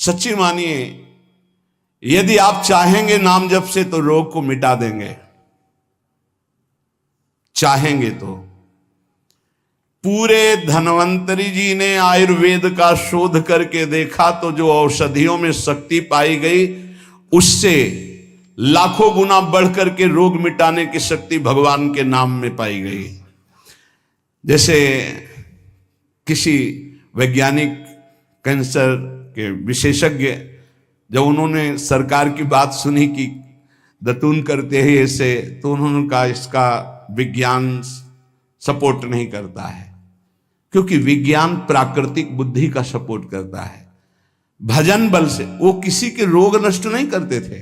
सच्ची मानिए, यदि आप चाहेंगे नाम जप से तो रोग को मिटा देंगे, चाहेंगे तो। पूरे धन्वंतरी जी ने आयुर्वेद का शोध करके देखा तो जो औषधियों में शक्ति पाई गई, उससे लाखों गुना बढ़कर के रोग मिटाने की शक्ति भगवान के नाम में पाई गई। जैसे किसी वैज्ञानिक कैंसर के विशेषज्ञ, जब उन्होंने सरकार की बात सुनी कि दतून करते हैं ऐसे, तो उन्होंने कहा इसका विज्ञान सपोर्ट नहीं करता है, क्योंकि विज्ञान प्राकृतिक बुद्धि का सपोर्ट करता है। भजन बल से वो किसी के रोग नष्ट नहीं करते थे,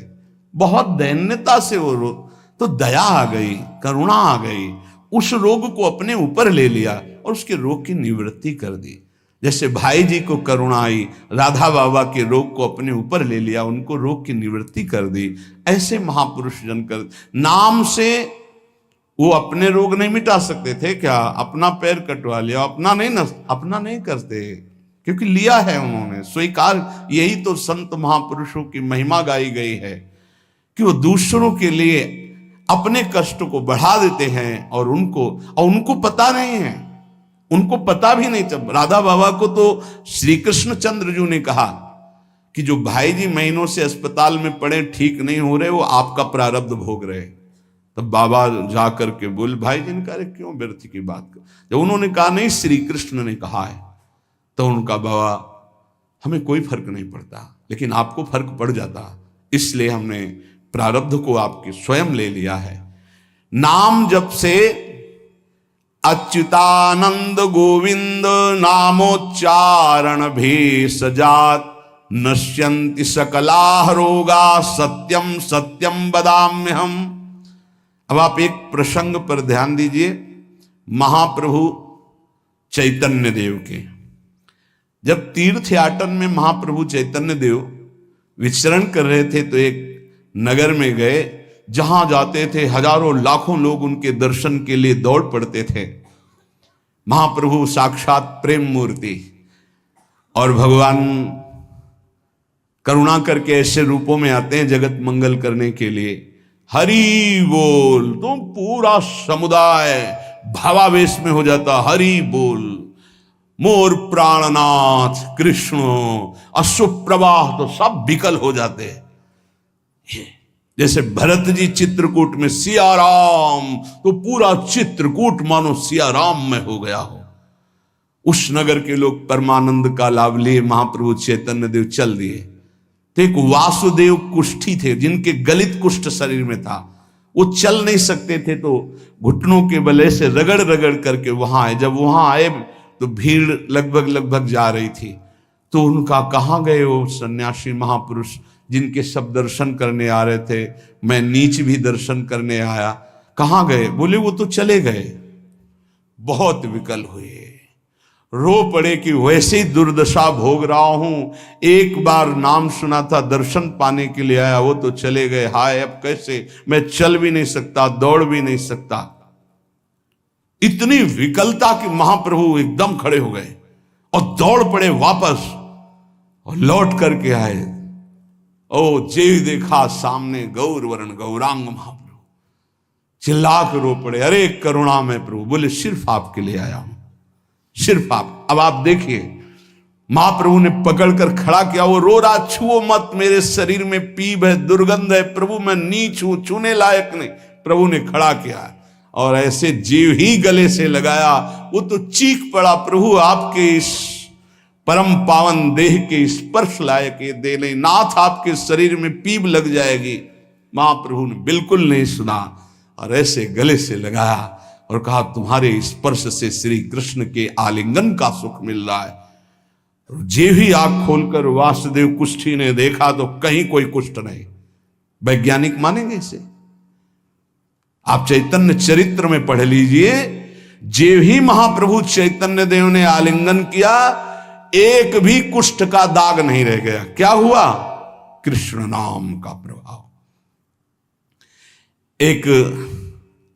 बहुत दैन्यता से वो रोग, तो दया आ गई, करुणा आ गई, उस रोग को अपने ऊपर ले लिया और उसके रोग की निवृत्ति कर दी। जैसे भाई जी को करुणा आई, राधा बाबा के रोग को अपने ऊपर ले लिया, उनको रोग की निवृत्ति कर दी। ऐसे महापुरुष जन कर, नाम से वो अपने रोग नहीं मिटा सकते थे क्या? अपना पैर कटवा लिया, अपना नहीं करते, क्योंकि लिया है उन्होंने, स्वीकार। यही तो संत महापुरुषों की महिमा गाई गई है कि वो दूसरों के लिए अपने कष्ट को बढ़ा देते हैं और उनको पता नहीं है, उनको पता भी नहीं चल। राधा बाबा को तो श्री कृष्ण चंद्र जी ने कहा कि जो भाई जी महीनों से अस्पताल में पड़े, ठीक नहीं हो रहे, वो आपका प्रारब्ध भोग रहे। तब बाबा जा करके बोले, भाई जी ने कहा क्यों व्यर्थ की बात कर। जब उन्होंने कहा नहीं श्री कृष्ण ने कहा है, तो उनका बाबा हमें कोई फर्क नहीं पड़ता, लेकिन आपको फर्क पड़ जाता, इसलिए हमने प्रारब्ध को आपके स्वयं ले लिया है। नाम जप से अच्युतानंद गोविंद नामोच्चारण भेषजात नश्यन्ति सकला रोगा सत्यम सत्यम वदाम्यहम्। अब आप एक प्रसंग पर ध्यान दीजिए, महाप्रभु चैतन्य देव के जब तीर्थ याटन में महाप्रभु चैतन्य देव विचरण कर रहे थे, तो एक नगर में गए, जहां जाते थे हजारों लाखों लोग उनके दर्शन के लिए दौड़ पड़ते थे। महाप्रभु साक्षात प्रेम मूर्ति, और भगवान करुणा करके ऐसे रूपों में आते हैं जगत मंगल करने के लिए। हरि बोल, तो पूरा समुदाय भावावेश में हो जाता, हरि बोल, मोर प्राणनाथ कृष्ण, अश्रुप्रवाह तो सब विकल हो जाते। जैसे भरत जी चित्रकूट में सिया राम, तो पूरा चित्रकूट मानो सिया राम में हो गया हो। उस नगर के लोग परमानंद का लाभ लिए, महाप्रभु चैतन्य देव चल दिए। तो एक वासुदेव कुष्ठी थे, जिनके गलित कुष्ठ शरीर में था, वो चल नहीं सकते थे, तो घुटनों के बले से रगड़ रगड़ करके वहां आए। जब वहां आए तो भीड़ लगभग जा रही थी, तो उनका कहाँ गए वो सन्यासी महापुरुष जिनके सब दर्शन करने आ रहे थे, मैं नीच भी दर्शन करने आया, कहाँ गए? बोले वो तो चले गए। बहुत विकल हुए, रो पड़े कि वैसे ही दुर्दशा भोग रहा हूं, एक बार नाम सुना था, दर्शन पाने के लिए आया, वो तो चले गए, हाय अब कैसे, मैं चल भी नहीं सकता, दौड़ भी नहीं सकता। इतनी विकलता कि महाप्रभु एकदम खड़े हो गए और दौड़ पड़े वापस, और लौट करके आए। ओ जे देखा सामने गौर वर्ण गौरांग महाप्रभु, चिल्ला कर रो पड़े, अरे करुणा में प्रभु। बोले सिर्फ आपके लिए आया हूं, सिर्फ आप। अब आप देखिए, महाप्रभु ने पकड़कर खड़ा किया, वो रो रहा, छुओ मत, मेरे शरीर में पीप है, दुर्गंध है, प्रभु मैं नीच हूं, छूने लायक नहीं। प्रभु ने खड़ा किया और ऐसे जीव ही गले से लगाया, वो तो चीख पड़ा, प्रभु आपके इस परम पावन देह के स्पर्श लायक ये दे नहीं, नाथ आपके शरीर में पीप लग जाएगी। महाप्रभु ने बिल्कुल नहीं सुना और ऐसे गले से लगाया और कहा, तुम्हारे स्पर्श से श्री कृष्ण के आलिंगन का सुख मिल रहा है। जे ही आंख खोलकर वासुदेव कुष्ठी ने देखा तो कहीं कोई कुष्ठ नहीं। वैज्ञानिक मानेंगे इसे? आप चैतन्य चरित्र में पढ़ लीजिए, जे ही महाप्रभु चैतन्य देव ने आलिंगन किया, एक भी कुष्ठ का दाग नहीं रह गया। क्या हुआ? कृष्ण नाम का प्रभाव। एक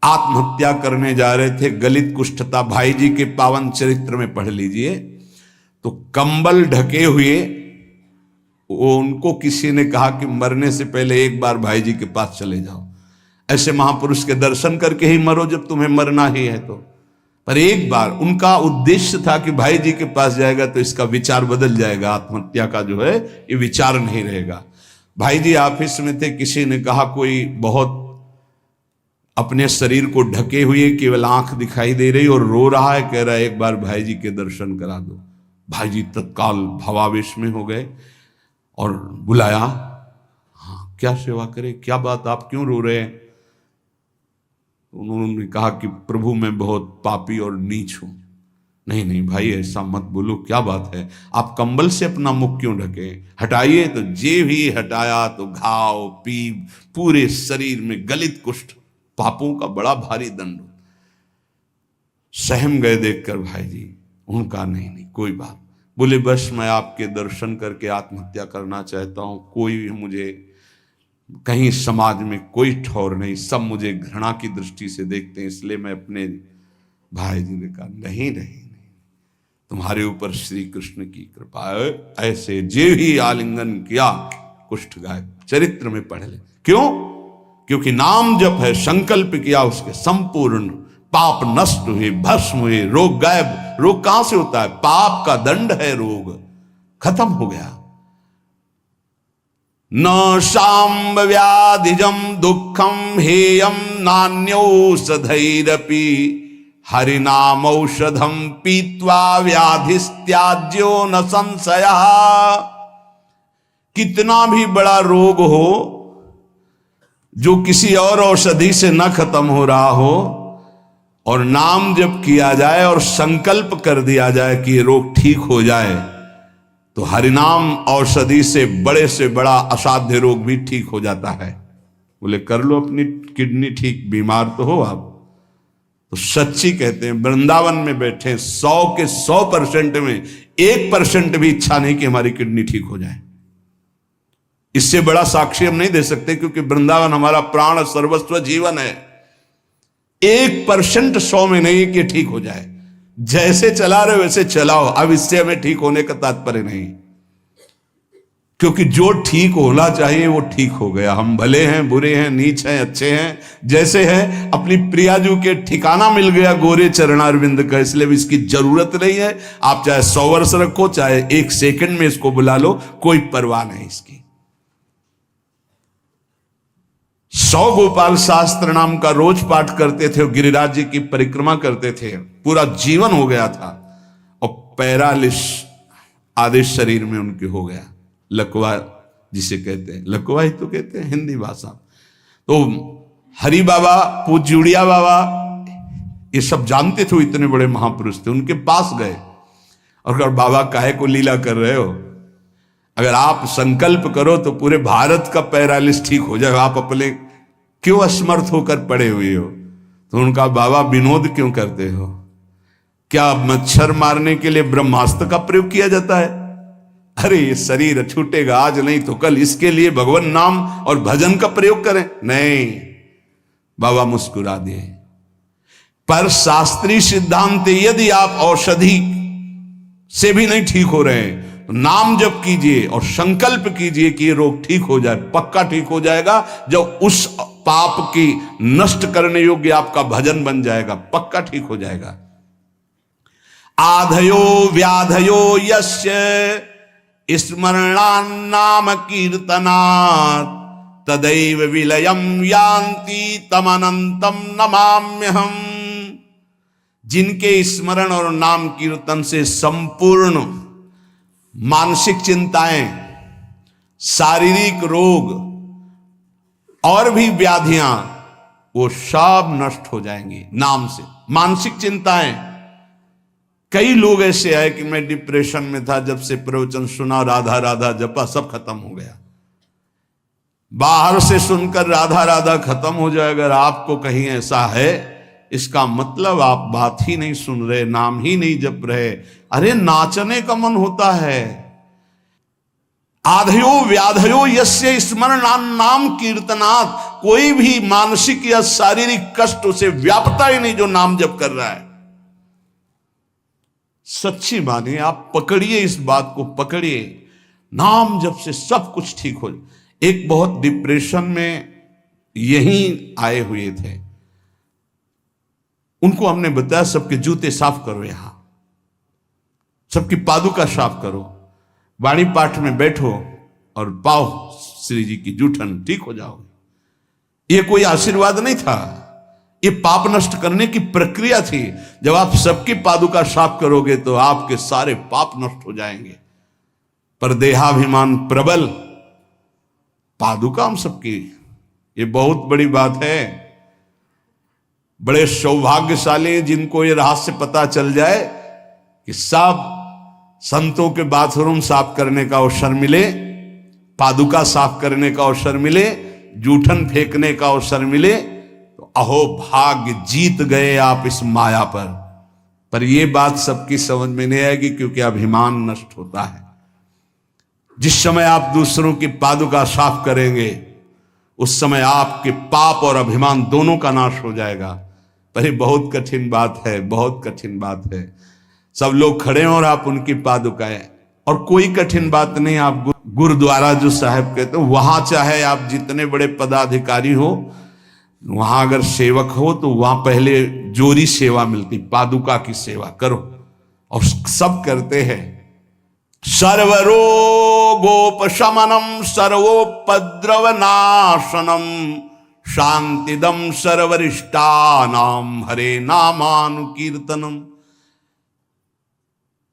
आत्महत्या करने जा रहे थे, गलित कुष्ठ था, भाई जी के पावन चरित्र में पढ़ लीजिए, तो कंबल ढके हुए उनको किसी ने कहा कि मरने से पहले एक बार भाई जी के पास चले जाओ, ऐसे महापुरुष के दर्शन करके ही मरो जब तुम्हें मरना ही है तो। पर एक बार उनका उद्देश्य था कि भाई जी के पास जाएगा तो इसका विचार बदल जाएगा, आत्महत्या का जो है ये विचार नहीं रहेगा। भाई जी ऑफिस में थे, किसी ने कहा कोई बहुत अपने शरीर को ढके हुए केवल आंख दिखाई दे रही और रो रहा है, कह रहा है एक बार भाई जी के दर्शन करा दो। भाई जी तत्काल भावावेश में हो गए और बुलाया, हाँ क्या सेवा करे, क्या बात, आप क्यों रो रहे हैं? उन्होंने कहा कि प्रभु मैं बहुत पापी और नीच हूं। नहीं नहीं भाई ऐसा मत बोलो, क्या बात है, आप कंबल से अपना मुख क्यों ढके, हटाइए। तो जे भी हटाया तो घाव पीप पूरे शरीर में, गलित कुष्ठ, पापों का बड़ा भारी दंड। सहम गए देखकर भाई जी। उनका नहीं नहीं कोई बात, बोले बस मैं आपके दर्शन करके आत्महत्या करना चाहता हूं, कोई भी मुझे कहीं समाज में कोई ठौर नहीं, सब मुझे घृणा की दृष्टि से देखते हैं, इसलिए मैं अपने। भाई जी ने कहा नहीं नहीं, तुम्हारे ऊपर श्री कृष्ण की कृपा है, ऐसे जे भी आलिंगन किया कुष्ठ गायब, चरित्र में पढ़ ले। क्यों? क्योंकि नाम जप है, संकल्प किया उसके संपूर्ण पाप नष्ट हुए, भस्म हुए, रोग गायब। रोग कहां से होता है? पाप का दंड है रोग, खत्म हो गया। न शाम्ब व्याधिजम दुखम हेयम नान्यौषधैरपि हरिनाम औषधम पीत्वा व्याधिस्त्याज्यो न संशय। कितना भी बड़ा रोग हो जो किसी और औषधि से न खत्म हो रहा हो और नाम जब किया जाए और संकल्प कर दिया जाए कि ये रोग ठीक हो जाए, तो हरिनाम औषधि से बड़ा असाध्य रोग भी ठीक हो जाता है। बोले कर लो अपनी किडनी ठीक, बीमार तो हो आप। तो सच्ची कहते हैं, वृंदावन में बैठे 100 के 100% में 1% भी इच्छा नहीं कि हमारी किडनी ठीक हो जाए। इससे बड़ा साक्षी हम नहीं दे सकते, क्योंकि वृंदावन हमारा प्राण सर्वस्व जीवन है। 1% 100 में नहीं कि ठीक हो जाए, जैसे चला रहे वैसे चलाओ, अब इससे हमें ठीक होने का तात्पर्य नहीं, क्योंकि जो ठीक होना चाहिए वो ठीक हो गया। हम भले हैं, बुरे हैं, नीच हैं, अच्छे हैं, जैसे हैं, अपनी प्रियाजू के ठिकाना मिल गया गोरे चरणारविंद का, इसलिए भी इसकी जरूरत नहीं है। आप चाहे 100 वर्ष रखो, चाहे 1 सेकंड में इसको बुला लो, कोई परवाह नहीं इसकी। 100 गोपाल शास्त्र नाम का रोज पाठ करते थे, गिरिराज जी की परिक्रमा करते थे, पूरा जीवन हो गया था, और पैरालिस आदेश शरीर में उनके हो गया, लकवा जिसे कहते हैं, लकवा ही तो कहते हैं हिंदी भाषा। तो हरि बाबा, पूज्य उड़िया बाबा, ये सब जानते थे, इतने बड़े महापुरुष थे, उनके पास गए और कहा बाबा काहे को लीला कर रहे हो, अगर आप संकल्प करो तो पूरे भारत का पैरालिस ठीक हो जाएगा, आप अपने क्यों असमर्थ होकर पड़े हुए हो? तो उनका बाबा विनोद क्यों करते हो? क्या मच्छर मारने के लिए ब्रह्मास्त्र का प्रयोग किया जाता है? अरे ये शरीर छूटेगा आज नहीं तो कल, इसके लिए भगवान नाम और भजन का प्रयोग करें? नहीं। बाबा मुस्कुरा दिए। पर शास्त्रीय सिद्धांत, यदि आप औषधि से भी नहीं ठीक हो रहे हैं, नाम जप कीजिए और संकल्प कीजिए कि ये रोग ठीक हो जाए, पक्का ठीक हो जाएगा। जब उस पाप की नष्ट करने योग्य आपका भजन बन जाएगा, पक्का ठीक हो जाएगा। आधयो व्याधयो यस्य स्मरणान्नाम कीर्तनात् तदैव विलयम यान्ति तमनंतम नमाम्यहम। जिनके स्मरण और नाम कीर्तन से संपूर्ण मानसिक चिंताएं, शारीरिक रोग और भी व्याधियां, वो सब नष्ट हो जाएंगी नाम से। मानसिक चिंताएं, कई लोग ऐसे आए कि मैं डिप्रेशन में था, जब से प्रवचन सुना, राधा राधा जपा, सब खत्म हो गया। बाहर से सुनकर राधा राधा खत्म हो जाए, अगर आपको कहीं ऐसा है, इसका मतलब आप बात ही नहीं सुन रहे, नाम ही नहीं जप रहे। अरे नाचने का मन होता है। आधयो व्याधयो यस्य स्मरणान्नाम कीर्तनात्, कोई भी मानसिक या शारीरिक कष्ट उसे व्यापता ही नहीं जो नाम जप कर रहा है। सच्ची मानिए, आप पकड़िए, इस बात को पकड़िए। नाम जप से सब कुछ ठीक हो। एक बहुत डिप्रेशन में यहीं आए हुए थे, उनको हमने बताया सबके जूते साफ करो, यहां सबकी पादुका साफ करो, वाणी पाठ में बैठो और पाओ श्री जी की जूठन, ठीक हो जाओगे। ये कोई आशीर्वाद नहीं था, ये पाप नष्ट करने की प्रक्रिया थी। जब आप सबकी पादुका साफ करोगे तो आपके सारे पाप नष्ट हो जाएंगे। पर देहाभिमान प्रबल, पादुका हम सबकी, ये बहुत बड़ी बात है। बड़े सौभाग्यशाली जिनको ये रहस्य पता चल जाए कि सब संतों के बाथरूम साफ करने का अवसर मिले, पादुका साफ करने का अवसर मिले, जूठन फेंकने का अवसर मिले, तो अहो भाग्य, जीत गए आप इस माया पर यह बात सबकी समझ में नहीं आएगी, क्योंकि अभिमान नष्ट होता है। जिस समय आप दूसरों की पादुका साफ करेंगे उस समय आपके पाप और अभिमान दोनों का नाश हो जाएगा। पर ये बहुत कठिन बात है, बहुत कठिन बात है। सब लोग खड़े हैं और आप उनकी पादुकाएं, और कोई कठिन बात नहीं। आप गुरुद्वारा जो साहब कहते हो, वहां चाहे आप जितने बड़े पदाधिकारी हो, वहां अगर सेवक हो तो वहां पहले जोरी सेवा मिलती, पादुका की सेवा करो, और सब करते हैं। सर्वरोगोपशमनम सर्वोपद्रवनाशनम शांतिदम सर्वरिष्टानाम हरे नामानुकीर्तनम।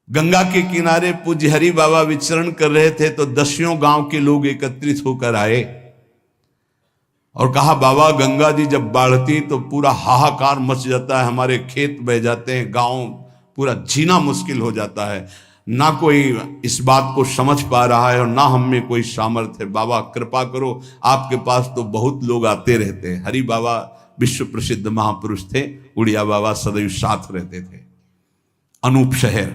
गंगा के किनारे पूज्य हरि बाबा विचरण कर रहे थे तो 10 गांव के लोग एकत्रित होकर आए और कहा, बाबा गंगा जी जब बढ़ती तो पूरा हाहाकार मच जाता है, हमारे खेत बह जाते हैं, गांव पूरा जीना मुश्किल हो जाता है। ना कोई इस बात को समझ पा रहा है और ना हम में कोई सामर्थ्य है। बाबा कृपा करो, आपके पास तो बहुत लोग आते रहते हैं। हरि बाबा विश्व प्रसिद्ध महापुरुष थे, उड़िया बाबा सदैव साथ रहते थे। अनूप शहर,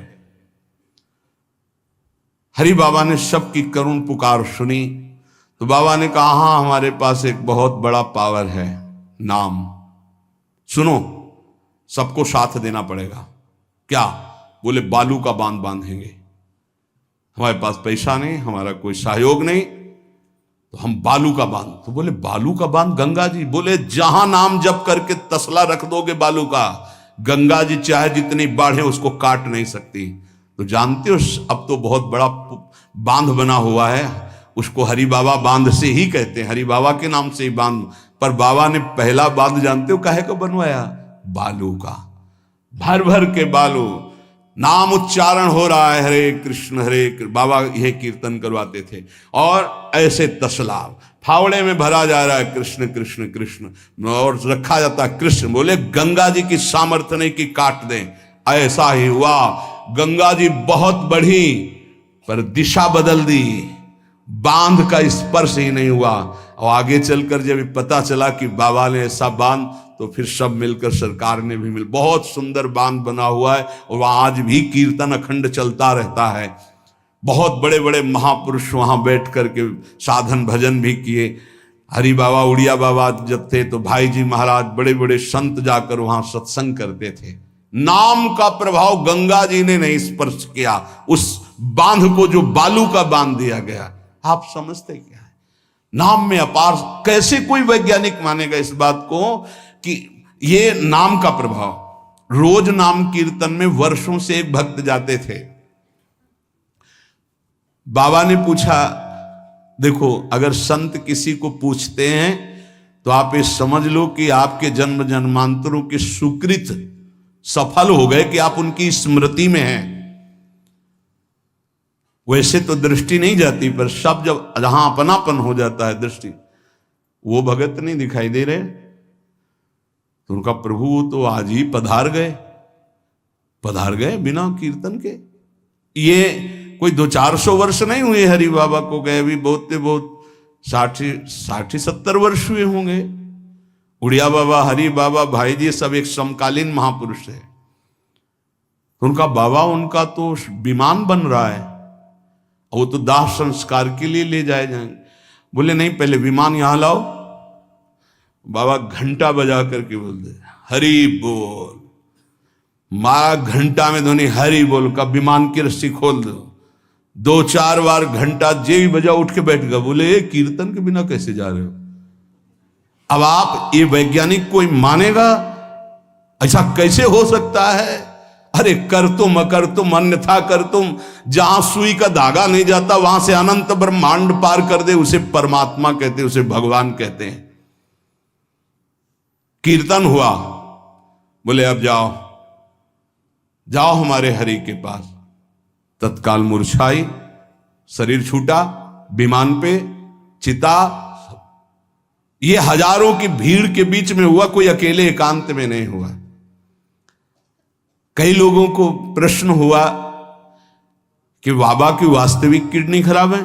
हरि बाबा ने सबकी करुण पुकार सुनी तो बाबा ने कहा, हाँ हमारे पास एक बहुत बड़ा पावर है, नाम। सुनो, सबको साथ देना पड़ेगा। क्या? बोले बालू का बांध बांधेंगे। हमारे पास पैसा नहीं, हमारा कोई सहयोग नहीं, तो हम बालू का बांध। तो बोले बालू का बांध गंगा जी? बोले जहां नाम जप करके तसला रख दोगे बालू का, गंगा जी चाहे जितनी बाढ़े उसको काट नहीं सकती। तो जानते हो अब तो बहुत बड़ा बांध बना हुआ है, उसको हरि बाबा बांध से ही कहते हैं, हरि बाबा के नाम से ही बांध। पर बाबा ने पहला बांध जानते हो काहे को बनवाया? बालू का, भर भर के बालू, नाम उच्चारण हो रहा है, हरे कृष्ण हरे कृष्ण, बाबा यह कीर्तन करवाते थे। और ऐसे तसला फावड़े में भरा जा रहा है, कृष्ण कृष्ण कृष्ण, और रखा जाता है कृष्ण। बोले गंगा जी की सामर्थ्य नहीं कि काट दें। ऐसा ही हुआ, गंगा जी बहुत बढ़ी पर दिशा बदल दी, बांध का स्पर्श ही नहीं हुआ। और आगे चलकर जब पता चला कि बाबा ने ऐसा बांध, तो फिर सब मिलकर सरकार ने भी बहुत सुंदर बांध बना हुआ है, और वहां आज भी कीर्तन अखंड चलता रहता है। बहुत बड़े बड़े महापुरुष वहां बैठ करके साधन भजन भी किए। हरि बाबा, उड़िया बाबा जब थे तो भाई जी महाराज, बड़े बड़े संत जाकर वहां सत्संग करते थे। नाम का प्रभाव गंगा जी ने नहीं स्पर्श किया, उस बांध को जो बालू का बांध दिया गया। आप समझते क्या है? नाम में अपार। कैसे कोई वैज्ञानिक मानेगा इस बात को कि ये नाम का प्रभाव। रोज नाम कीर्तन में वर्षों से एक भक्त जाते थे। बाबा ने पूछा, देखो अगर संत किसी को पूछते हैं तो आप ये समझ लो कि आपके जन्म जन्मांतरों के सुकृत सफल हो गए कि आप उनकी स्मृति में हैं। वैसे तो दृष्टि नहीं जाती, पर सब जब जहां अपनापन हो जाता है दृष्टि, वो भगत नहीं दिखाई दे रहे, तो उनका प्रभु तो आज ही पधार गए बिना कीर्तन के। ये कोई 200-400 वर्ष नहीं हुए हरि बाबा को गए, भी बहुत 60-70 वर्ष हुए होंगे। उड़िया बाबा, हरि बाबा, भाई जी सब एक समकालीन महापुरुष है। उनका बाबा, उनका तो विमान बन रहा है, वो तो दाह संस्कार के लिए ले जाए जाएंगे। बोले नहीं, पहले विमान यहां लाओ। बाबा घंटा बजा करके बोलते, हरि बोल। मारा घंटा में ध्वनि हरि बोल का, विमान की रस्सी खोल दो। 2-4 बार घंटा जे भी बजा उठ के बैठ गया, बोले ये कीर्तन के बिना कैसे जा रहे हो? अब आप ये वैज्ञानिक कोई मानेगा? ऐसा कैसे हो सकता है? अरे कर तुम अकर तुम अन्यथा कर तुम, जहां सुई का धागा नहीं जाता वहां से अनंत ब्रह्मांड पार कर दे, उसे परमात्मा कहते हैं, उसे भगवान कहते हैं। कीर्तन हुआ, बोले अब जाओ जाओ हमारे हरि के पास। तत्काल मूर्छाई, शरीर छूटा, विमान पे चिता। ये हजारों की भीड़ के बीच में हुआ, कोई अकेले एकांत में नहीं हुआ। कई लोगों को प्रश्न हुआ कि बाबा की वास्तविक किडनी खराब है।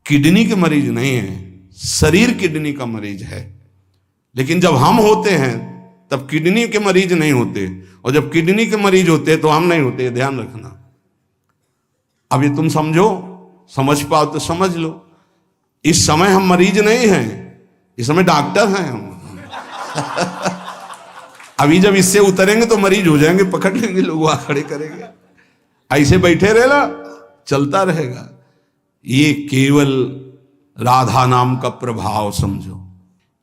किडनी के मरीज नहीं है, शरीर किडनी का मरीज है। लेकिन जब हम होते हैं तब किडनी के मरीज नहीं होते, और जब किडनी के मरीज होते तो हम नहीं होते, ध्यान रखना। अब ये तुम समझो, समझ पाओ तो समझ लो। इस समय हम मरीज नहीं हैं, इस समय डॉक्टर हैं हम। अभी जब इससे उतरेंगे तो मरीज हो जाएंगे, पकड़ लेंगे लोग, वहां खड़े करेंगे। ऐसे बैठे रहेगा, चलता रहेगा। ये केवल राधा नाम का प्रभाव समझो,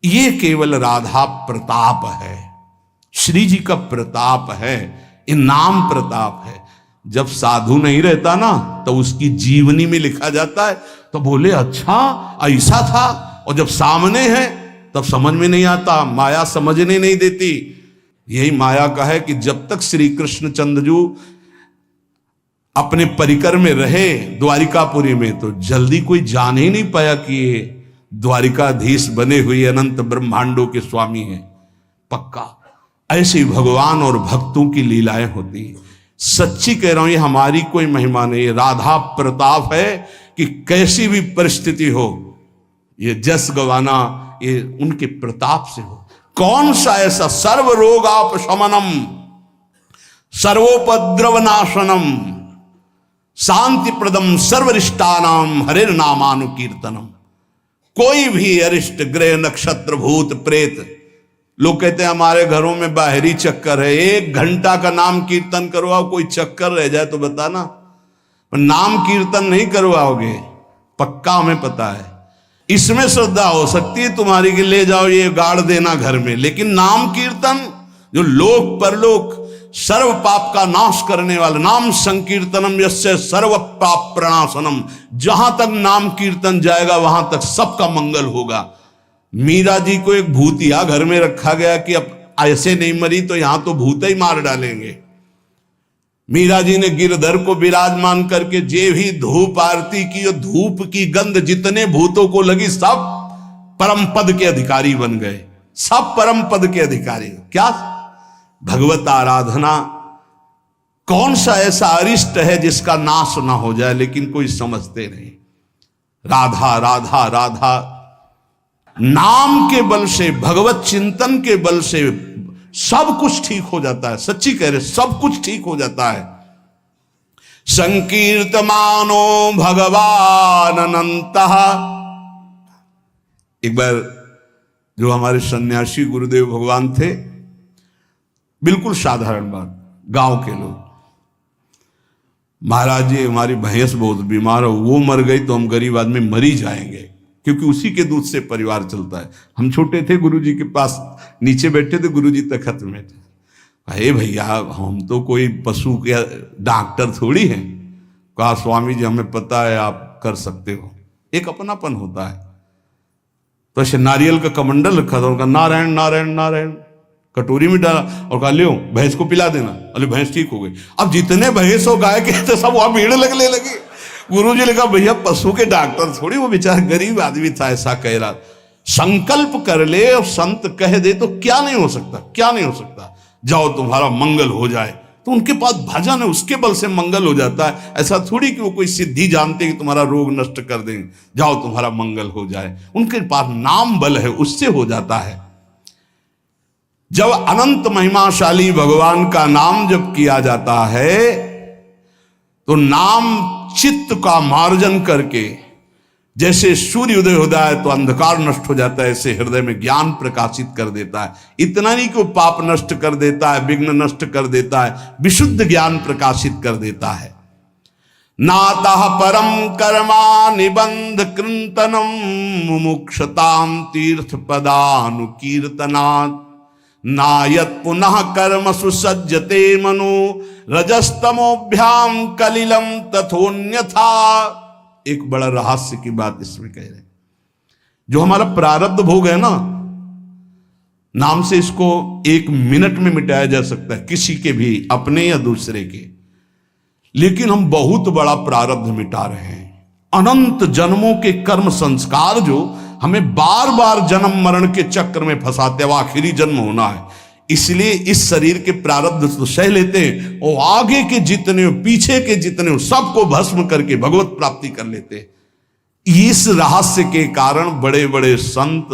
ये केवल राधा प्रताप है, श्री जी का प्रताप है, ये नाम प्रताप है। जब साधु नहीं रहता ना तो उसकी जीवनी में लिखा जाता है, तो बोले अच्छा ऐसा था, और जब सामने है तब समझ में नहीं आता, माया समझने नहीं देती। यही माया का है कि जब तक श्री कृष्ण चंद्रजू अपने परिकर में रहे द्वारिकापुरी में, तो जल्दी कोई जान ही नहीं पाया कि ये द्वारिकाधीश बने हुए अनंत ब्रह्मांडों के स्वामी हैं। पक्का ऐसे भगवान और भक्तों की लीलाएं होती हैं। सच्ची कह रहा हूं, ये हमारी कोई महिमा नहीं, ये राधा प्रताप है कि कैसी भी परिस्थिति हो, ये जस गवाना ये उनके प्रताप से हो। कौन सा ऐसा सर्व रोगापशमनम सर्वोपद्रव नाशनम शांति प्रदम सर्वरिष्टानाम हरिर नामानुकीर्तनम। कोई भी अरिष्ट ग्रह नक्षत्र भूत प्रेत, लोग कहते हैं हमारे घरों में बाहरी चक्कर है, 1 घंटा का नाम कीर्तन करवाओ, कोई चक्कर रह जाए तो बताना। पर नाम कीर्तन नहीं करवाओगे, पक्का हमें पता है। इसमें श्रद्धा हो सकती है तुम्हारी कि ले जाओ ये गाड़ देना घर में, लेकिन नाम कीर्तन जो लोक परलोक सर्व पाप का नाश करने वाला, नाम संकीर्तनम यस्य सर्व पाप प्रणाशनम, जहां तक नाम कीर्तन जाएगा वहां तक सबका मंगल होगा। मीरा जी को एक भूतिया घर में रखा गया कि अब ऐसे नहीं मरी तो यहां तो भूत ही मार डालेंगे। मीरा जी ने गिरधर को विराजमान करके जे भी धूप आरती की, और धूप की गंध जितने भूतों को लगी सब परम पद के अधिकारी बन गए, सब परम पद के अधिकारी। क्या भगवत आराधना, कौन सा ऐसा अरिष्ट है जिसका नाश ना हो जाए, लेकिन कोई समझते नहीं। राधा राधा राधा नाम के बल से, भगवत चिंतन के बल से सब कुछ ठीक हो जाता है। सच्ची कह रहे, सब कुछ ठीक हो जाता है। संकीर्तमानो भगवान अनंतः। एक बार जो हमारे सन्यासी गुरुदेव भगवान थे, बिल्कुल साधारण बात, गांव के लोग, महाराज जी हमारी भैंस बहुत बीमार हो, वो मर गई तो हम गरीब आदमी मरी जाएंगे, क्योंकि उसी के दूध से परिवार चलता है। हम छोटे थे, गुरुजी के पास नीचे बैठे थे, गुरुजी तखत में थे। अरे भैया हम तो कोई पशु के डॉक्टर थोड़ी हैं। कहा स्वामी जी हमें पता है आप कर सकते हो, एक अपनापन होता है। तो ऐसे नारियल का कमंडल रखा था, उनका नारायण नारायण नारायण कटोरी में डाला और कहा लो भैंस को पिला देना। अरे भैंस ठीक हो गई। अब जितने भैंस हो गाय के तो सब वहां भीड़ लगने लगी। गुरुजी ने कहा भैया पशु के डॉक्टर थोड़ी, वो बेचारा गरीब आदमी था, ऐसा कह रहा। संकल्प कर ले और संत कह दे तो क्या नहीं हो सकता, क्या नहीं हो सकता। जाओ तुम्हारा मंगल हो जाए, तो उनके पास भजन है, उसके बल से मंगल हो जाता है। ऐसा थोड़ी कि वो कोई सिद्धि जानते कि तुम्हारा रोग नष्ट कर देंगे, जाओ तुम्हारा मंगल हो जाए। उनके पास नाम बल है, उससे हो जाता है। जब अनंत महिमाशाली भगवान का नाम जब किया जाता है तो नाम चित्त का मार्जन करके, जैसे सूर्य उदय होता है तो अंधकार नष्ट हो जाता है, ऐसे हृदय में ज्ञान प्रकाशित कर देता है। इतना नहीं कि वो पाप नष्ट कर देता है, विघ्न नष्ट कर देता है, विशुद्ध ज्ञान प्रकाशित कर देता है। नातः परम कर्मा निबंध कृंतनम मुमुक्षताम तीर्थ पदानुकीर्तनात् नायत पुनः कर्म सुसज्जते मनो रजस्तमोभ्याम कलिलम तथोन्यथा। एक बड़ा रहस्य की बात इसमें कह रहे, जो हमारा प्रारब्ध भोग है ना, नाम से इसको 1 मिनट में मिटाया जा सकता है, किसी के भी, अपने या दूसरे के। लेकिन हम बहुत बड़ा प्रारब्ध मिटा रहे हैं। अनंत जन्मों के कर्म संस्कार जो हमें बार बार जन्म मरण के चक्र में फंसाते, वो आखिरी जन्म होना है, इसलिए इस शरीर के प्रारब्ध तो सह लेते हैं, और आगे के जितने हो, पीछे के जितने हो, सबको भस्म करके भगवत प्राप्ति कर लेते हैं। इस रहस्य के कारण बड़े बड़े संत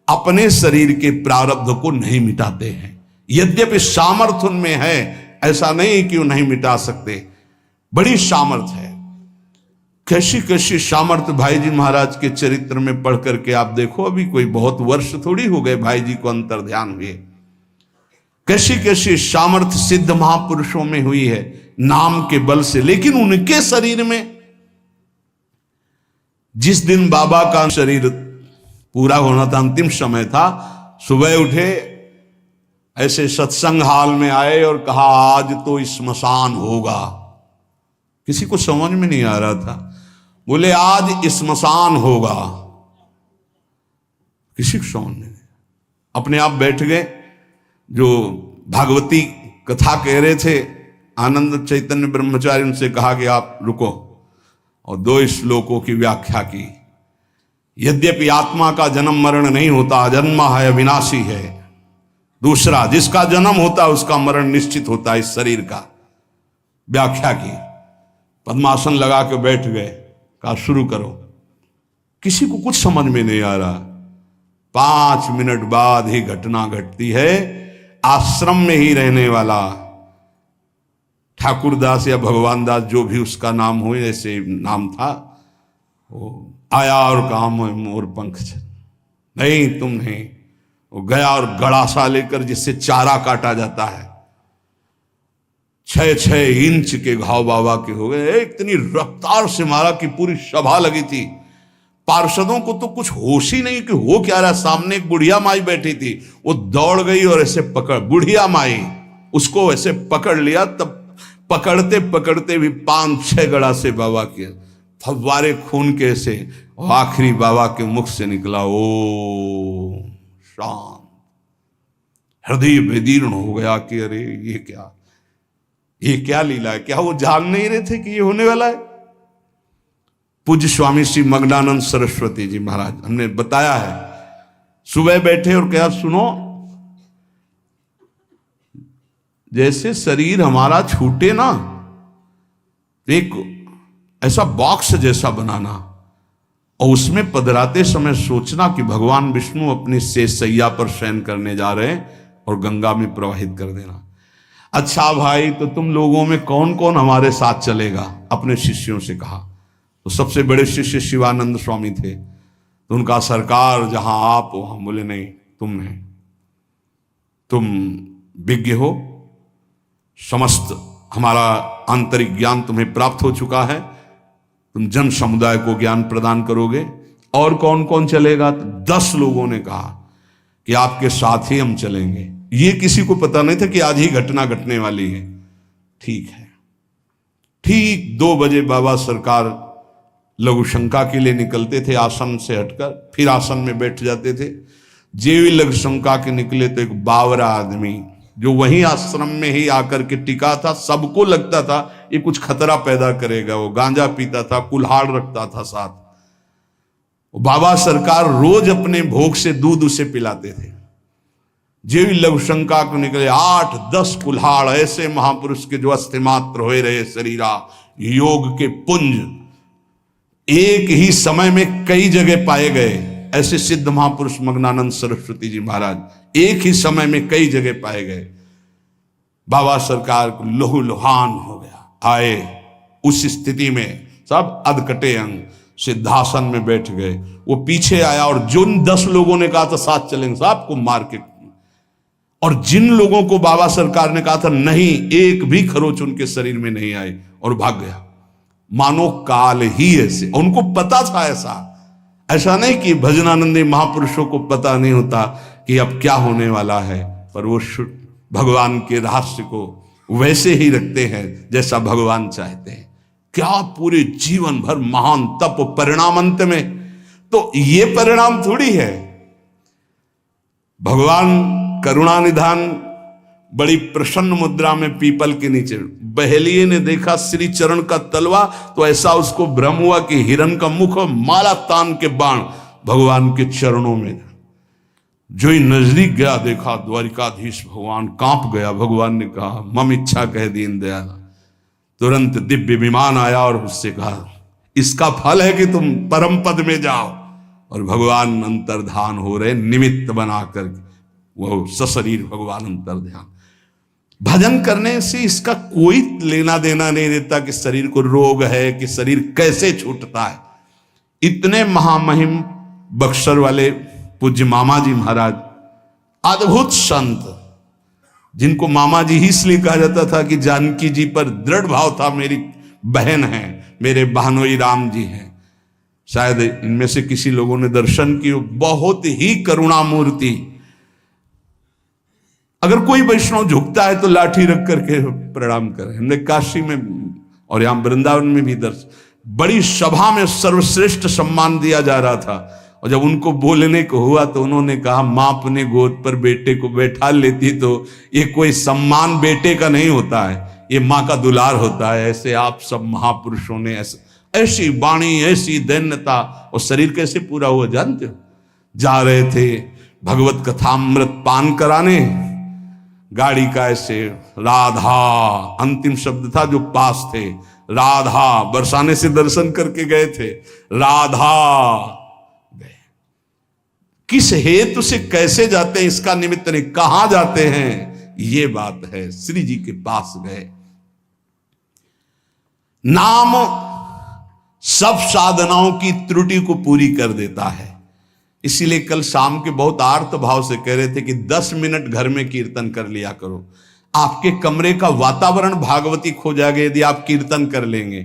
अपने शरीर के प्रारब्ध को नहीं मिटाते हैं। यद्यपि सामर्थ्य उनमें है, ऐसा नहीं कि वो नहीं मिटा सकते, बड़ी सामर्थ्य है। कैसी कैसी सामर्थ्य भाई जी महाराज के चरित्र में पढ़ करके आप देखो, अभी कोई बहुत वर्ष थोड़ी हो गए भाई जी को अंतर ध्यान हुए। कैसी कैसी सामर्थ्य सिद्ध महापुरुषों में हुई है नाम के बल से। लेकिन उनके शरीर में, जिस दिन बाबा का शरीर पूरा होना था, अंतिम समय था, सुबह उठे, ऐसे सत्संग हाल में आए और कहा आज तो श्मशान होगा। किसी को समझ में नहीं आ रहा था, बोले आज श्मशान होगा, किसी को समझ नहीं। अपने आप बैठ गए। जो भागवती कथा कह रहे थे आनंद चैतन्य ब्रह्मचारी, उनसे कहा कि आप रुको, और 2 श्लोकों की व्याख्या की। यद्यपि आत्मा का जन्म मरण नहीं होता, अजन्मा है, अविनाशी है। दूसरा, जिसका जन्म होता है उसका मरण निश्चित होता है, इस शरीर का। व्याख्या की, पद्मासन लगा के बैठ गए, कहा शुरू करो। किसी को कुछ समझ में नहीं आ रहा। 5 मिनट बाद ही घटना घटती है। आश्रम में ही रहने वाला ठाकुरदास या भगवान दास, जो भी उसका नाम हो, ऐसे नाम था, वो आया और कहा मोर पंख नहीं, तुम नहीं। वो गया और गड़ासा लेकर, जिससे चारा काटा जाता है, 6-6 इंच के घाव बाबा के हो गए। इतनी रफ्तार से मारा कि पूरी सभा लगी थी। पार्षदों को तो कुछ होश ही नहीं कि हो क्या रहा। सामने एक बुढ़िया माई बैठी थी, वो दौड़ गई और ऐसे पकड़, बुढ़िया माई उसको ऐसे पकड़ लिया। तब पकड़ते पकड़ते भी 5-6 गड़ासे बाबा के फव्वारे खून के से, और आखिरी बाबा के मुख से निकला ओ शांत। हृदय विदीर्ण हो गया कि अरे ये क्या लीला है। क्या वो जान नहीं रहे थे कि ये होने वाला है। पूज्य स्वामी श्री मग्नानंद सरस्वती जी महाराज, हमने बताया है, सुबह बैठे और कहा सुनो, जैसे शरीर हमारा छूटे ना, एक ऐसा बॉक्स जैसा बनाना, और उसमें पधराते समय सोचना कि भगवान विष्णु अपनी शेषशैया पर शयन करने जा रहे हैं और गंगा में प्रवाहित कर देना। अच्छा भाई, तो तुम लोगों में कौन कौन हमारे साथ चलेगा? अपने शिष्यों से कहा। तो सबसे बड़े शिष्य शिवानंद स्वामी थे। तो उनका सरकार जहां आप वहां, बोले नहीं, तुम नहीं, तुम विज्ञ हो, समस्त हमारा आंतरिक ज्ञान तुम्हें प्राप्त हो चुका है, तुम जन समुदाय को ज्ञान प्रदान करोगे। और कौन कौन चलेगा? तो 10 लोगों ने कहा कि आपके साथ ही हम चलेंगे। ये किसी को पता नहीं था कि आज ही घटना घटने वाली है। ठीक है। ठीक 2 बजे बाबा सरकार लघु शंका के लिए निकलते थे, आसन से हटकर, फिर आसन में बैठ जाते थे। जेवी लघु शंका के निकले तो एक बावरा आदमी जो वहीं आश्रम में ही आकर के टिका था, सबको लगता था ये कुछ खतरा पैदा करेगा। वो गांजा पीता था, कुल्हाड़ रखता था साथ। बाबा सरकार रोज अपने भोग से दूध उसे पिलाते थे। जेवी लघु शंका को निकले 8-10 कुल्हाड़, ऐसे महापुरुष के जो अस्थिमात्र हो रहे शरीरा, योग के पुंज एक ही समय में कई जगह पाए गए। ऐसे सिद्ध महापुरुष मग्नानंद सरस्वती जी महाराज एक ही समय में कई जगह पाए गए। बाबा सरकार को लहू लुहान हो गया। आए उस स्थिति में सब अधकटे अंग सिद्धासन में बैठ गए। वो पीछे आया और जिन 10 लोगों ने कहा था साथ चलेंगे, सबको मार के, और जिन लोगों को बाबा सरकार ने कहा था नहीं, एक भी खरोच उनके शरीर में नहीं आई, और भाग गया। मानो काल ही ऐसे। उनको पता था ऐसा नहीं कि भजनानंदी महापुरुषों को पता नहीं होता कि अब क्या होने वाला है, पर वो भगवान के रहस्य को वैसे ही रखते हैं जैसा भगवान चाहते हैं। क्या पूरे जीवन भर महान तप, परिणाम अंत में तो ये परिणाम थोड़ी है। भगवान करुणा निधान बड़ी प्रसन्न मुद्रा में पीपल के नीचे, बहेलिए ने देखा श्री चरण का तलवा तो ऐसा उसको भ्रम हुआ कि हिरण का मुख और माला तान के बाण भगवान के चरणों में। जो ही नजदीक गया देखा द्वारिकाधीश भगवान कांप गया। भगवान ने कहा मम इच्छा कह दीन दयाल। तुरंत दिव्य विमान आया और उससे कहा इसका फल है कि तुम परम पद में जाओ। और भगवान अंतर्धान हो रहे, निमित्त बनाकर वो सशरीर भगवान अंतर्ध्यान। भजन करने से इसका कोई लेना देना नहीं देता कि शरीर को रोग है, कि शरीर कैसे छूटता है। इतने महामहिम बक्सर वाले पूज्य मामा जी महाराज, अद्भुत संत, जिनको मामा जी ही इसलिए कहा जाता था कि जानकी जी पर दृढ़ भाव था, मेरी बहन है, मेरे बहनोई राम जी हैं। शायद इनमें से किसी लोगों ने दर्शन किए, बहुत ही करुणामूर्ति। अगर कोई वैष्णव झुकता है तो लाठी रख करके प्रणाम करें। हमने काशी में और यहां वृंदावन में भी बड़ी सभा में सर्वश्रेष्ठ सम्मान दिया जा रहा था, और जब उनको बोलने को हुआ तो उन्होंने कहा मां अपने गोद पर बेटे को बैठा लेती तो ये कोई सम्मान बेटे का नहीं होता है, ये मां का दुलार होता है। ऐसे आप सब महापुरुषों ने ऐसी वाणी, ऐसी दैन्यता, और शरीर कैसे पूरा हुआ जानते हो। जा रहे थे भगवत कथामृत पान कराने, गाड़ी का ऐसे राधा अंतिम शब्द था जो पास थे, राधा बरसाने से दर्शन करके गए थे, राधा गए। किस हेतु से कैसे जाते हैं इसका निमित्त नहीं, कहां जाते हैं ये बात है। श्री जी के पास गए। नाम सब साधनाओं की त्रुटि को पूरी कर देता है। इसीलिए कल शाम के बहुत आर्त भाव से कह रहे थे कि 10 मिनट घर में कीर्तन कर लिया करो। आपके कमरे का वातावरण भागवतिक हो जाएगा यदि आप कीर्तन कर लेंगे।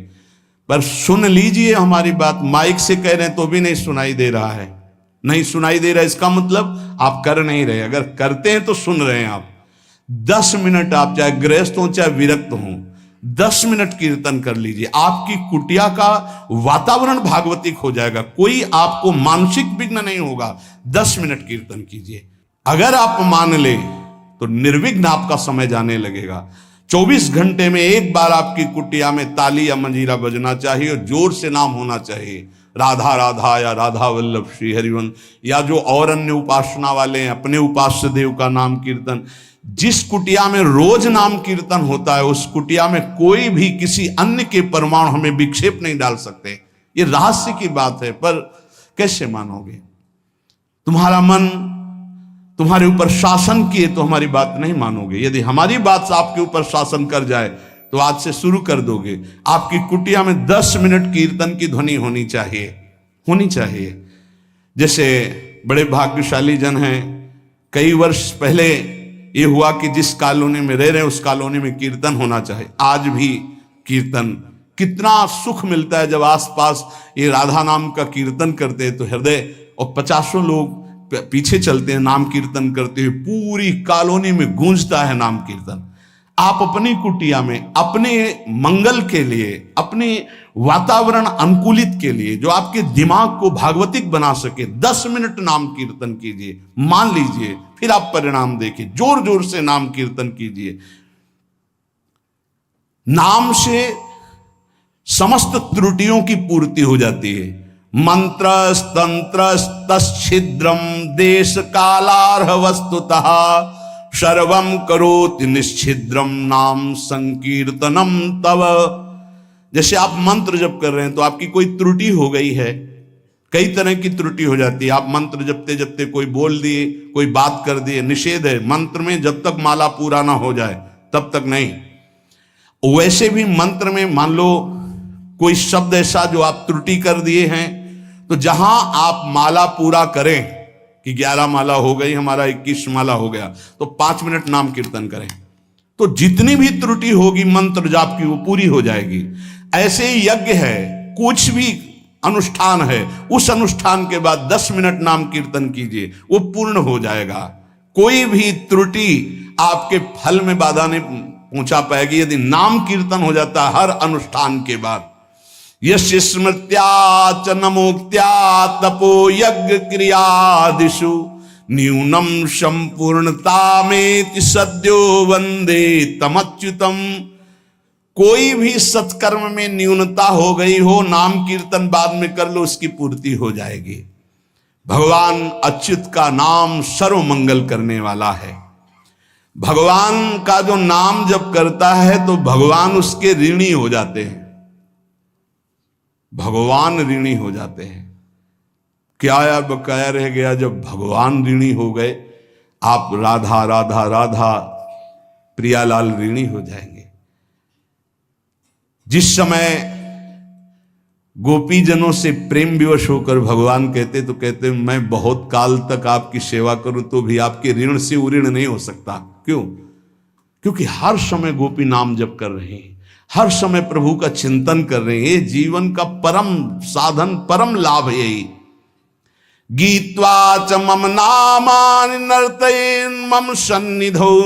पर सुन लीजिए हमारी बात, माइक से कह रहे हैं तो भी नहीं सुनाई दे रहा है, नहीं सुनाई दे रहा है, इसका मतलब आप कर नहीं रहे। अगर करते हैं तो सुन रहे हैं आप। 10 मिनट आप चाहे गृहस्थ हो चाहे विरक्त हो, 10 मिनट कीर्तन कर लीजिए, आपकी कुटिया का वातावरण भागवतिक हो जाएगा, कोई आपको मानसिक विघ्न नहीं होगा। 10 मिनट कीर्तन कीजिए, अगर आप मान ले तो निर्विघ्न आपका समय जाने लगेगा। 24 घंटे में एक बार आपकी कुटिया में ताली या मंजीरा बजना चाहिए और जोर से नाम होना चाहिए, राधा राधा या राधा वल्लभ श्री हरिवंश, या जो और अन्य उपासना वाले हैं अपने उपास्य देव का नाम कीर्तन। जिस कुटिया में रोज नाम कीर्तन होता है उस कुटिया में कोई भी किसी अन्य के परमाणु हमें विक्षेप नहीं डाल सकते। ये रहस्य की बात है, पर कैसे मानोगे? तुम्हारा मन तुम्हारे ऊपर शासन किए तो हमारी बात नहीं मानोगे। यदि हमारी बात आपके ऊपर शासन कर जाए तो आज से शुरू कर दोगे। आपकी कुटिया में 10 मिनट कीर्तन की ध्वनि होनी चाहिए। जैसे बड़े भाग्यशाली जन हैं, कई वर्ष पहले ये हुआ कि जिस कॉलोनी में रह रहे हैं उस कॉलोनी में कीर्तन होना चाहिए। आज भी कीर्तन, कितना सुख मिलता है जब आसपास ये राधा नाम का कीर्तन करते हैं तो हृदय, और 50 लोग पीछे चलते हैं नाम कीर्तन करते हुए, पूरी कॉलोनी में गूंजता है नाम कीर्तन। आप अपनी कुटिया में अपने मंगल के लिए, अपने वातावरण अनुकूलित के लिए, जो आपके दिमाग को भागवतिक बना सके, 10 मिनट नाम कीर्तन कीजिए, मान लीजिए, फिर आप परिणाम देखिए। जोर जोर से नाम कीर्तन कीजिए। नाम से समस्त त्रुटियों की पूर्ति हो जाती है। मंत्र तंत्र तच्छिद्रम देश कालार्ह वस्तुतः सर्वम करोति निश्चिद्रम नाम संकीर्तनम तव। जैसे आप मंत्र जप कर रहे हैं तो आपकी कोई त्रुटि हो गई है, कई तरह की त्रुटि हो जाती है। आप मंत्र जपते जपते कोई बोल दिए, कोई बात कर दिए, निषेध है मंत्र में, जब तक माला पूरा ना हो जाए तब तक नहीं। वैसे भी मंत्र में मान लो कोई शब्द ऐसा जो आप त्रुटि कर दिए हैं, तो जहां आप माला पूरा करें कि 11 माला हो गई, हमारा 21 माला हो गया, तो 5 मिनट नाम कीर्तन करें, तो जितनी भी त्रुटि होगी मंत्र जाप की वो पूरी हो जाएगी। ऐसे ही यज्ञ है, कुछ भी अनुष्ठान है, उस अनुष्ठान के बाद 10 मिनट नाम कीर्तन कीजिए, वो पूर्ण हो जाएगा। कोई भी त्रुटि आपके फल में बाधा नहीं पहुंचा पाएगी यदि नाम कीर्तन हो जाता है हर अनुष्ठान के बाद। यश स्मृत्या च नमोक्त्या तपो यज्ञ क्रियादिषु न्यूनम संपूर्णता में सद्यो वंदे तमच्युतम। कोई भी सत्कर्म में न्यूनता हो गई हो, नाम कीर्तन बाद में कर लो, उसकी पूर्ति हो जाएगी। भगवान अच्युत का नाम सर्व मंगल करने वाला है। भगवान का जो नाम जप करता है तो भगवान उसके ऋणी हो जाते हैं, भगवान ऋणी हो जाते हैं। क्या या बकाया रह गया जब भगवान ऋणी हो गए? आप राधा राधा राधा प्रियालाल ऋणी हो जाएंगे। जिस समय गोपीजनों से प्रेम विवश होकर भगवान कहते तो कहते मैं बहुत काल तक आपकी सेवा करूं तो भी आपके ऋण से उऋण नहीं हो सकता। क्यों? क्योंकि हर समय गोपी नाम जप कर रहे हैं, हर समय प्रभु का चिंतन कर रहे हैं। ये जीवन का परम साधन, परम लाभ है यही। गीत्वा च मम नामानि नर्तयेन् मम सन्निधौ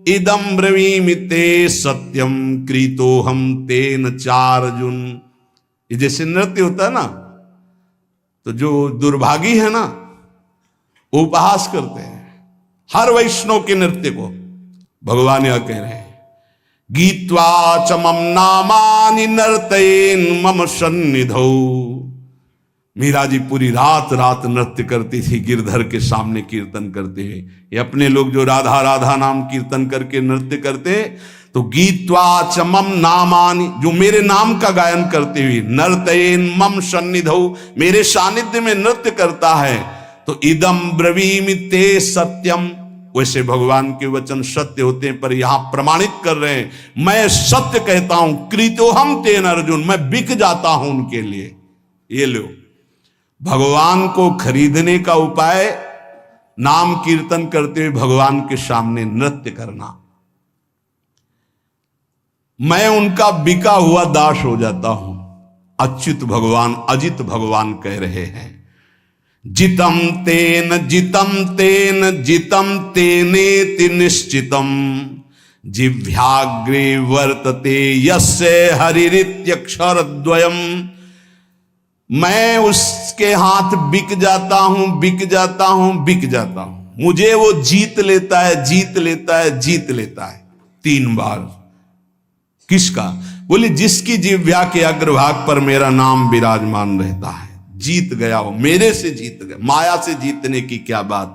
इदं ब्रवीमि ते सत्यम कृतोहम तेन चार्जुन। ये जैसे नृत्य होता है ना, तो जो दुर्भागी है ना वो उपहास करते हैं हर वैष्णव के नृत्य को। भगवान यह कह रहे हैं गीत्वा च मम नामानि नर्तयेन् मम सन्निधौ। मीरा जी पूरी रात रात नृत्य करती थी गिरधर के सामने कीर्तन करते हुए। ये अपने लोग जो राधा राधा नाम कीर्तन करके नृत्य करते, तो गीत्वा च मम नामानि, जो मेरे नाम का गायन करते हुए, नर्तयेन् मम सन्निधौ, मेरे सानिध्य में नृत्य करता है, तो इदम ब्रवीमि ते सत्यम। वैसे भगवान के वचन सत्य होते हैं, पर यहां प्रमाणित कर रहे हैं मैं सत्य कहता हूं। कृतोहम तेन अर्जुन, मैं बिक जाता हूं उनके लिए। ये लो, भगवान को खरीदने का उपाय नाम कीर्तन करते हुए भगवान के सामने नृत्य करना। मैं उनका बिका हुआ दास हो जाता हूं। अच्युत भगवान, अजित भगवान कह रहे हैं जितम तेन जितम तेन जितम तेनेति निश्चितम जिह्वाग्रे वर्तते यस्य हरिरित्यक्षरद्वयम्। मैं उसके हाथ बिक जाता हूं, बिक जाता हूं, बिक जाता हूं। मुझे वो जीत लेता है, जीत लेता है, जीत लेता है 3 बार। किसका? बोले जिसकी जिह्वा के अग्रभाग पर मेरा नाम विराजमान रहता है। जीत गया हो, मेरे से जीत गया। माया से जीतने की क्या बात।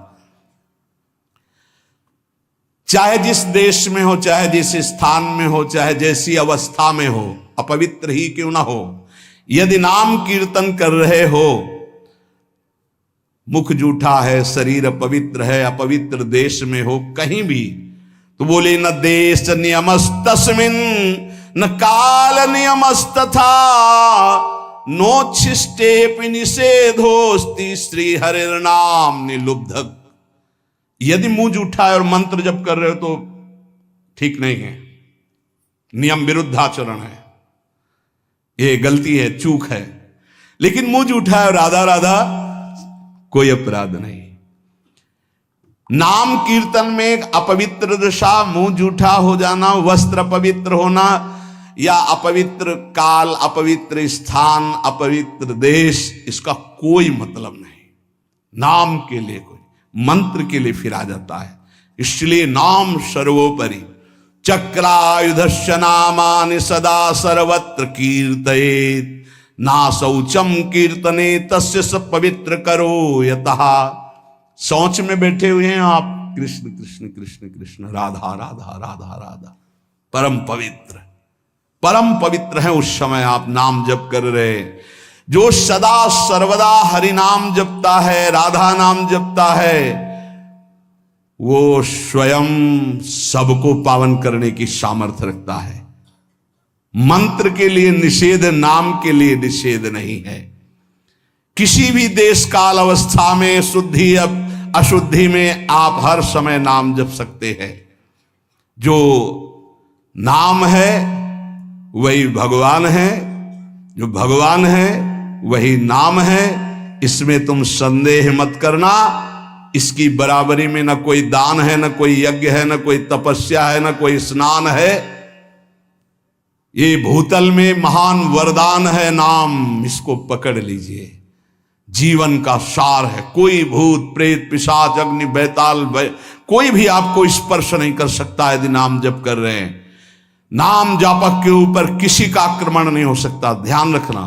चाहे जिस देश में हो, चाहे जिस स्थान में हो, चाहे जैसी अवस्था में हो, अपवित्र ही क्यों ना हो, यदि नाम कीर्तन कर रहे हो, मुख जूठा है, शरीर अपवित्र है, अपवित्र देश में हो, कहीं भी, तो बोले न देश नियमस्तस्मिन् न काल नियमस्तथा नोच्छिष्टेपि निषेधोस्ति श्री हरिर्नाम निलुब्धक। यदि मुंह जूठा है और मंत्र जप कर रहे हो तो ठीक नहीं है, नियम विरुद्धाचरण है, ये गलती है, चूक है। लेकिन मुंह जूठा है और राधा राधा, कोई अपराध नहीं। नाम कीर्तन में अपवित्र दशा, मुंह जूठा हो जाना, वस्त्र अपवित्र होना, या अपवित्र काल, अपवित्र स्थान, अपवित्र देश, इसका कोई मतलब नहीं। नाम के लिए, कोई मंत्र के लिए फिर आ जाता है। इसलिए नाम सर्वोपरि। चक्रायुधस्य नामानि सदा सर्वत्र कीर्तयेत् ना शौचम कीर्तने तस्य स पवित्र करो यतः। शौच में बैठे हुए हैं आप, कृष्ण कृष्ण कृष्ण कृष्ण, राधा राधा राधा राधा, परम पवित्र, परम पवित्र है। उस समय आप नाम जप कर रहे। जो सदा सर्वदा हरि नाम जपता है, राधा नाम जपता है, वो स्वयं सबको पावन करने की सामर्थ्य रखता है। मंत्र के लिए निषेध, नाम के लिए निषेध नहीं है। किसी भी देश काल अवस्था में, शुद्धि अशुद्धि में आप हर समय नाम जप सकते हैं। जो नाम है वही भगवान है, जो भगवान है वही नाम है, इसमें तुम संदेह मत करना। इसकी बराबरी में न कोई दान है, न कोई यज्ञ है, न कोई तपस्या है, न कोई स्नान है। ये भूतल में महान वरदान है नाम, इसको पकड़ लीजिए। जीवन का सार है। कोई भूत प्रेत पिशाच अग्नि बैताल कोई भी आपको स्पर्श नहीं कर सकता यदि नाम जप कर रहे हैं। नाम जापक के ऊपर किसी का आक्रमण नहीं हो सकता, ध्यान रखना।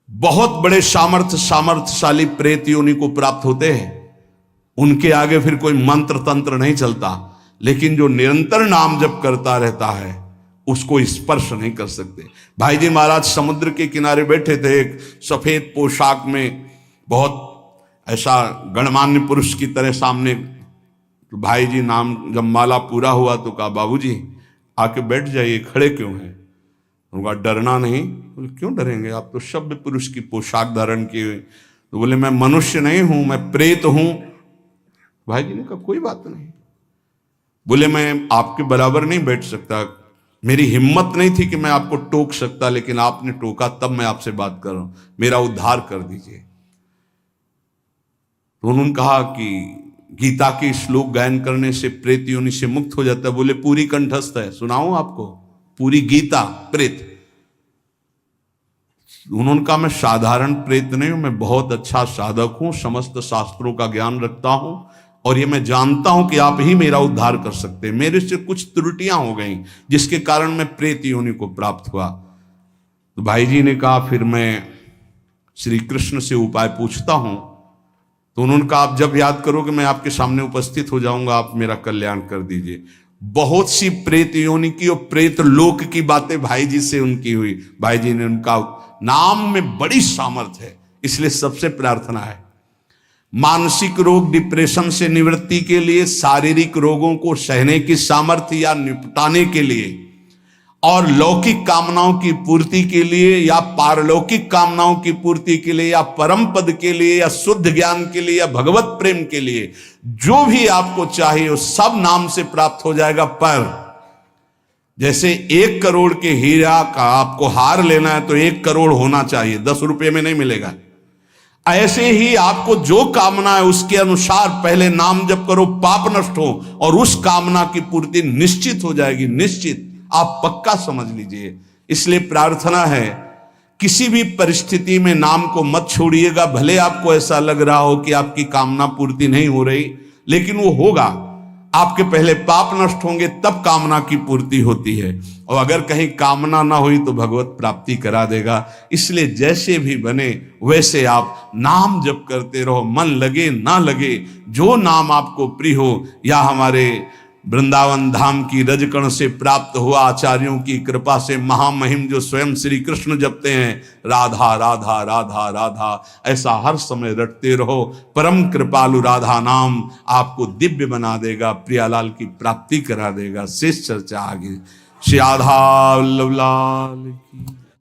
बहुत बड़े सामर्थ्यशाली प्रेत योनि को प्राप्त होते हैं, उनके आगे फिर कोई मंत्र तंत्र नहीं चलता, लेकिन जो निरंतर नाम जप करता रहता है उसको स्पर्श नहीं कर सकते। भाई जी महाराज समुद्र के किनारे बैठे थे, एक सफेद पोशाक में बहुत ऐसा गणमान्य पुरुष की तरह सामने। तो भाई जी नाम जब माला पूरा हुआ तो कहा, बाबूजी आके बैठ जाइए, खड़े क्यों हैं? उनका डरना नहीं। बोले क्यों डरेंगे, आप तो सभ्य पुरुष की पोशाक धारण किए। तो बोले मैं मनुष्य नहीं हूं, मैं प्रेत हूं। भाई जी ने कहा कोई बात नहीं। बोले मैं आपके बराबर नहीं बैठ सकता, मेरी हिम्मत नहीं थी कि मैं आपको टोक सकता, लेकिन आपने टोका तब मैं आपसे बात कर रहा हूं, मेरा उद्धार कर दीजिए। तो उन्होंने कहा कि गीता के श्लोक गायन करने से प्रेत योनि से मुक्त हो जाता है। बोले पूरी कंठस्थ है, सुनाऊं आपको पूरी गीता प्रेत? उन्होंने कहा मैं साधारण प्रेत नहीं हूं, मैं बहुत अच्छा साधक हूं, समस्त शास्त्रों का ज्ञान रखता हूं, और ये मैं जानता हूं कि आप ही मेरा उद्धार कर सकते हैं। मेरे से कुछ त्रुटियां हो गई जिसके कारण मैं प्रेत योनि को प्राप्त हुआ। तो भाई जी ने कहा फिर मैं श्री कृष्ण से उपाय पूछता हूं। तो उन्होंने कहा आप जब याद करोगे मैं आपके सामने उपस्थित हो जाऊंगा, आप मेरा कल्याण कर दीजिए। बहुत सी प्रेत योनि की और प्रेत लोक की बातें भाई जी से उनकी हुई। भाई जी ने उनका नाम में बड़ी सामर्थ्य है, इसलिए सबसे प्रार्थना है मानसिक रोग डिप्रेशन से निवृत्ति के लिए, शारीरिक रोगों को सहने की सामर्थ्य या निपटाने के लिए, और लौकिक कामनाओं की पूर्ति के लिए या पारलौकिक कामनाओं की पूर्ति के लिए या परम पद के लिए या शुद्ध ज्ञान के लिए या भगवत प्रेम के लिए, जो भी आपको चाहिए वो सब नाम से प्राप्त हो जाएगा। पर जैसे 1 करोड़ के हीरा का आपको हार लेना है तो 1 करोड़ होना चाहिए, 10 रुपये में नहीं मिलेगा। ऐसे ही आपको जो कामना है उसके अनुसार पहले नाम जप करो, पाप नष्ट हो, और उस कामना की पूर्ति निश्चित हो जाएगी, निश्चित, आप पक्का समझ लीजिए। इसलिए प्रार्थना है किसी भी परिस्थिति में नाम को मत छोड़िएगा। भले आपको ऐसा लग रहा हो कि आपकी कामना पूर्ति नहीं हो रही, लेकिन वो होगा। आपके पहले पाप नष्ट होंगे तब कामना की पूर्ति होती है, और अगर कहीं कामना ना हुई तो भगवत प्राप्ति करा देगा। इसलिए जैसे भी बने वैसे आप नाम जप करते रहो, मन लगे ना लगे, जो नाम आपको प्रिय हो। या हमारे वृंदावन धाम की रजकण से प्राप्त हुआ आचार्यों की कृपा से महामहिम जो स्वयं श्री कृष्ण जपते हैं, राधा राधा राधा राधा, ऐसा हर समय रटते रहो। परम कृपालु राधा नाम आपको दिव्य बना देगा, प्रियालाल की प्राप्ति करा देगा। शेष चर्चा आगे। श्री राधा वल्लभ लाल की।